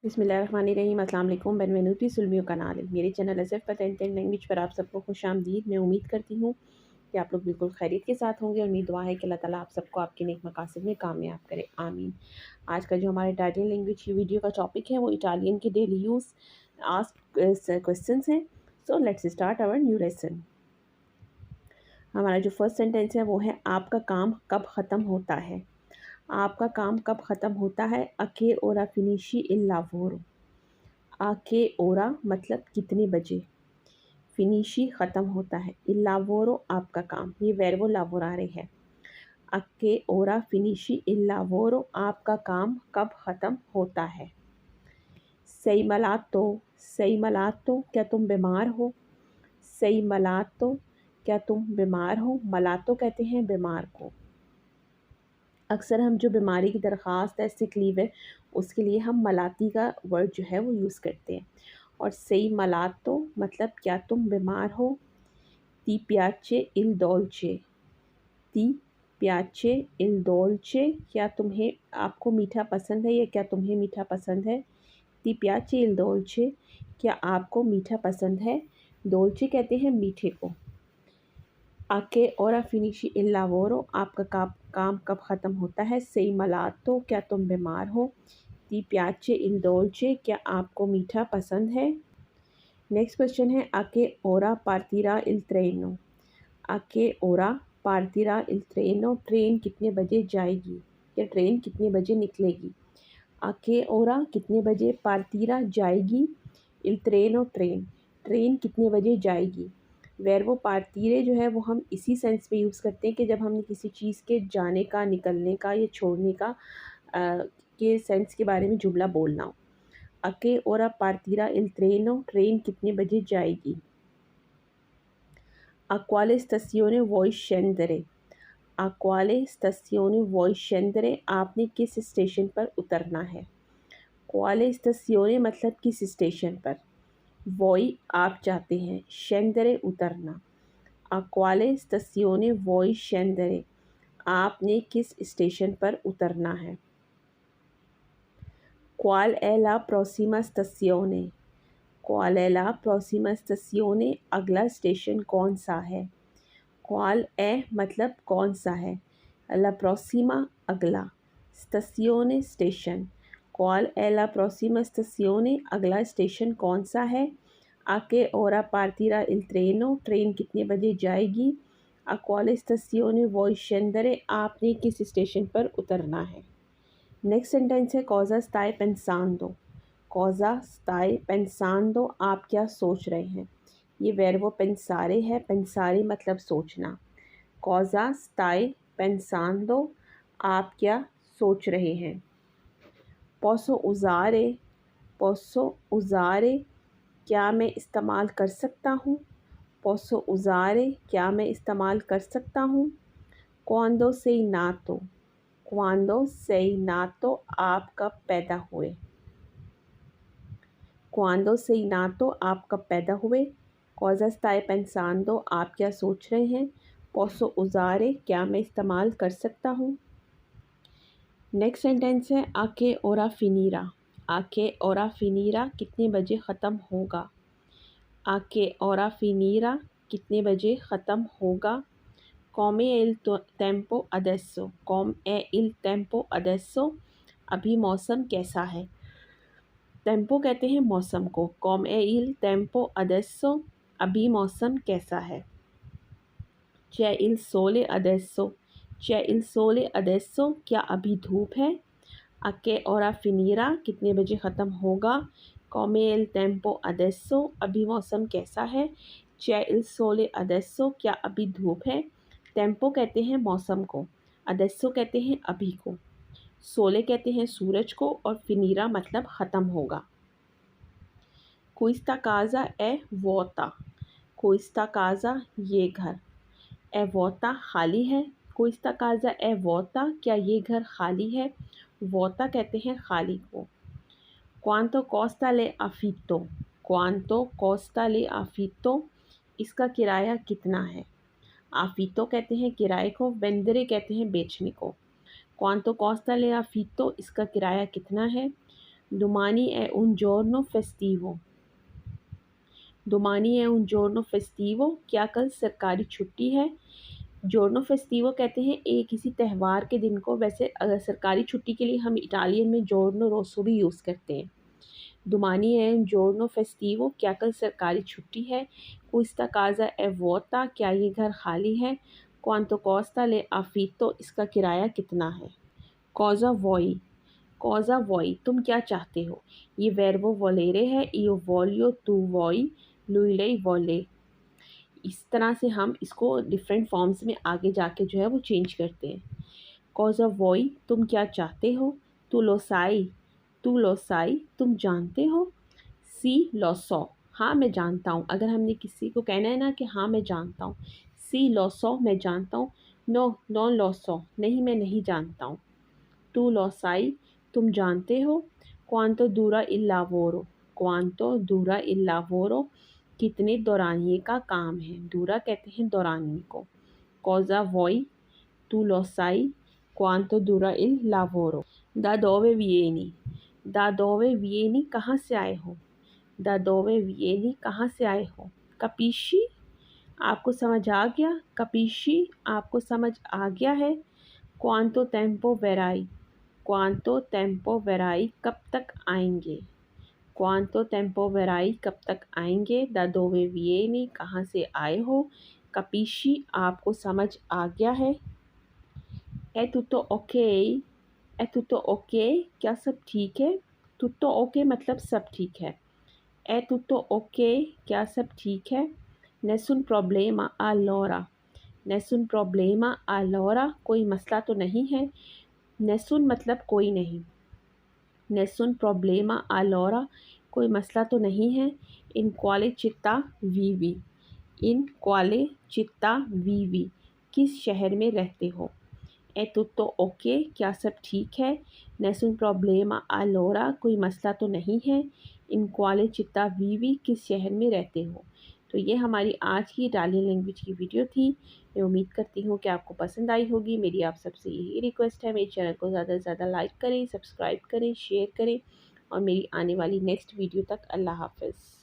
बिस्मिल्लाहिर्रहमानिर्रहीम। अस्सलाम वालेकुम। बेनवेनुटी सुल मियो कनाल। मेरे चैनल एसएफ पेटेंटेड लैंग्वेज पर आप सबको खुशामदीद। मैं उम्मीद करती हूँ कि आप लोग बिल्कुल खैरियत के साथ होंगे और मेरी दुआ है कि अल्लाह ताला आप सबको आपके नेक मकासद में कामयाब करे, आमीन। आज का जो हमारा इटालियन लैंग्वेज की वीडियो का टॉपिक है वो इटालियन के डेली यूज़ आस्क क्वेश्चंस हैं। So let's start our new lesson. हमारा जो फर्स्ट सेंटेंस है वो है आपका काम कब ख़त्म होता है। आपका काम कब ख़त्म होता है। अके ओरा फिनिशी इल लावोरो। आके ओरा मतलब कितने बजे। फिनिशी ख़त्म होता है। इल लावोरो आपका काम, ये वेर्बो लावोरारे है। अके ओरा फिनिशी इल लावोरो आपका काम कब ख़त्म होता है। सही मलातो, सही मलातो क्या तुम बीमार हो। सही मलातो क्या तुम बीमार हो। मलातो कहते हैं बीमार को। अक्सर हम जो बीमारी की दरख्वास्त है, सिक लीव है, उसके लिए हम मलाती का वर्ड जो है वो यूज़ करते हैं। और सही मलातो मतलब क्या तुम बीमार हो। ती प्याचे इल डोल्चे। ती प्याचे इल डोल्चे क्या तुम्हें आपको मीठा पसंद है या क्या तुम्हें मीठा पसंद है। ती प्याचे इल डोल्चे क्या आपको मीठा पसंद है। डोल्चे कहते हैं मीठे को। आके और फिनिशी इल लावोरो आपका काम कब ख़त्म होता है। सही मलातो क्या तुम बीमार हो। ती प्याचे इल डोल्चे क्या आपको मीठा पसंद है। नेक्स्ट क्वेश्चन है आके ओरा पार्टीरा इल ट्रेनो। आके ओरा पार्टीरा इल ट्रेनो ट्रेन कितने बजे जाएगी या ट्रेन कितने बजे निकलेगी। आके ओरा कितने बजे, पार्टीरा जाएगी, इल ट्रेनो ट्रेन, ट्रेन कितने बजे जाएगी। वेर्बो पार्टीरे जो है वो हम इसी सेंस में यूज़ करते हैं कि जब हमने किसी चीज़ के जाने का, निकलने का या छोड़ने का के सेंस के बारे में जुमला बोलना हो। अके ओरा पार्टीरा इल ट्रेनो ट्रेन कितने बजे जाएगी। A quale stazione vuoi scendere। A quale stazione vuoi scendere आपने किस स्टेशन पर उतरना है। क्वाले स्टेशियोने मतलब किस स्टेशन पर। वोई आप चाहते हैं, शेंदरे उतरना। A quale stazione vuoi scendere आपने किस स्टेशन पर उतरना है। Qual è la prossima stazione। Qual è la prossima stazione अगला स्टेशन कौन सा है। क्वाल ए मतलब कौन सा है। ला प्रोसीमा अगला, स्टेशियोने स्टेशन। क्वाल ए ला प्रोसीमा स्टेशियोने अगला स्टेशन कौन सा है। आके ओरा पार्टीरा इल ट्रेनो ट्रेन कितने बजे जाएगी। आ क्वाले स्टेशियोने वोई शेंदरे आपने किस स्टेशन पर उतरना है। नेक्स्ट सेंटेंस है कॉजा स्ताए पेंसांदो। कॉजा स्ताए पेंसांदो आप क्या सोच रहे हैं। ये वेर्बो पेंसारे है। पेंसारे मतलब सोचना। कॉजा स्ताए पेंसांदो आप क्या सोच रहे हैं। पोसो उज़ारे, पोसो उज़ारे क्या मैं इस्तेमाल कर सकता हूँ। पोसो उज़ारे क्या मैं इस्तेमाल कर सकता हूँ। क्वांदो से नातो, क्वांदो से नातो आप कब पैदा हुए। क्वांदो से नातो आप कब पैदा हुए। कॉजा स्ताए पेंसांदो आप क्या सोच रहे हैं। पोसो उज़ारे क्या मैं इस्तेमाल कर सकता हूँ। नेक्स्ट सेंटेंस है आके ओरा फिनीरा। आके ओरा फिनीरा कितने बजे ख़त्म होगा। आके ओरा फिनीरा कितने बजे ख़त्म होगा। कॉम ए इल टेम्पो अडेसो, कॉम ए इल टेम्पो अडेसो अभी मौसम कैसा है। टेम्पो कहते हैं मौसम को। कॉम ए इल टेम्पो अडेसो अभी मौसम कैसा है। चे इल सोले अडेसो, चे इल सोले अडेसो क्या अभी धूप है। अके ओरा फिनीरा कितने बजे ख़त्म होगा। कॉमे इल टेम्पो अडेसो अभी मौसम कैसा है। चे इल सोले अडेसो क्या अभी धूप है। टेम्पो कहते हैं मौसम को, अडेसो कहते हैं अभी को, सोले कहते हैं सूरज को और फिनीरा मतलब ख़त्म होगा। क्विस्ता काज़ा ए वोता, क्विस्ता काज़ा ये घर, ए वोता खाली है। क्विस्ता काज़ा ए वोता क्या ये घर खाली है। वोता कहते हैं खाली को। क्वांतो कोस्टा ले अफितो, क्वांतो कोस्टा ले अफितो इसका किराया कितना है। आफितो कहते हैं किराए को, वेंदरे कहते हैं बेचने को। क्वांतो कोस्टा ले अफितो इसका किराया कितना है। Domani è un giorno festivo. Domani è un giorno festivo, क्या कल सरकारी छुट्टी है। जॉर्नो फेस्टिवो कहते हैं किसी त्यौहार के दिन को। वैसे अगर सरकारी छुट्टी के लिए हम इटालियन में जॉर्नो रोसो भी यूज़ करते हैं। Domani è un giorno festivo, क्या कल सरकारी छुट्टी है। Questa casa è vuota, क्या ये घर खाली है। Quanto costa l'affitto, इसका किराया कितना है। Cosa vuoi, cosa vuoi, तुम क्या चाहते हो। ये verbo volere है। Io voglio, tu vuoi, lui lei vuole। इस तरह से हम इसको डिफरेंट फॉर्म्स में आगे जाके जो है वो चेंज करते हैं। Cosa vuoi, तुम क्या चाहते हो। Tu lo sai, tu lo sai, तुम जानते हो। सी lo so, हाँ मैं जानता हूँ। अगर हमने किसी को कहना है ना कि हाँ मैं जानता हूँ, सी lo so, मैं जानता हूँ। नो non lo so, नहीं मैं नहीं जानता हूँ। Tu lo sai, तुम जानते हो। Quanto dura il lavoro, quanto dura il lavoro, कितने दौरानिए का काम है। दूरा कहते हैं दौरानिए को। Cosa vuoi, tu lo sai, quanto dura il lavoro। Da dove vieni, da dove vieni, कहाँ से आए हो। Da dove vieni, कहाँ से आए हो। Capisci, आपको समझ आ गया। Capisci, आपको समझ आ गया है। Quanto tempo verrai, quanto tempo verrai, कब तक आएंगे। Quanto tempo verrai, कब तक आएंगे। Da dove vieni, कहाँ से आए हो। Capisci, आपको समझ आ गया है। È tutto ok, è tutto ok, क्या सब ठीक है। Tutto ok मतलब सब ठीक है। È tutto ok, क्या सब ठीक है। Nessun problema allora, nessun problema allora, कोई मसला तो नहीं है। Nessun मतलब कोई नहीं। Nessun problema allora, कोई मसला तो नहीं है। In quale città vivi, in quale città vivi, किस शहर में रहते हो। È tutto ok, क्या सब ठीक है। Nessun problema allora, कोई मसला तो नहीं है। In quale città vivi, किस शहर में रहते हो। तो ये हमारी आज की इटालियन लैंग्वेज की वीडियो थी। मैं उम्मीद करती हूँ कि आपको पसंद आई होगी। मेरी आप सबसे यही रिक्वेस्ट है, मेरे चैनल को ज़्यादा से ज़्यादा लाइक करें, सब्सक्राइब करें, शेयर करें और मेरी आने वाली नेक्स्ट वीडियो तक अल्लाह हाफ़िज़।